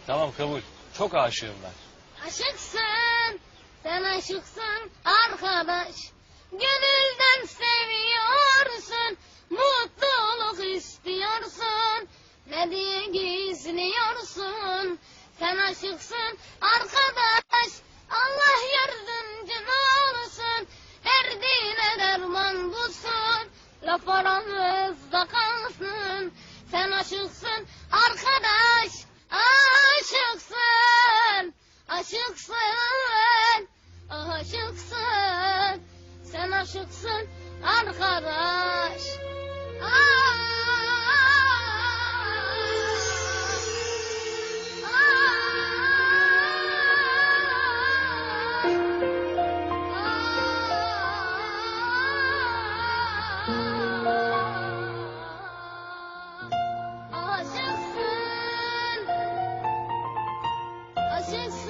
Tamam kabul. Çok aşığım ben. Aşıksın, sen aşıksın arkadaş. Gönülden seviyorsun, mutluluk istiyorsun. Ne diye gizliyorsun? Sen aşıksın arkadaş. Allah yardımcın olsun. Derdine derman bulsun. Laf aramızda kalsın. Sen aşıksın arkadaş. Aşıksın. Aşıksın. Aşıksın. Sen aşıksın arkadaş. Aşıksın. Aşıksın.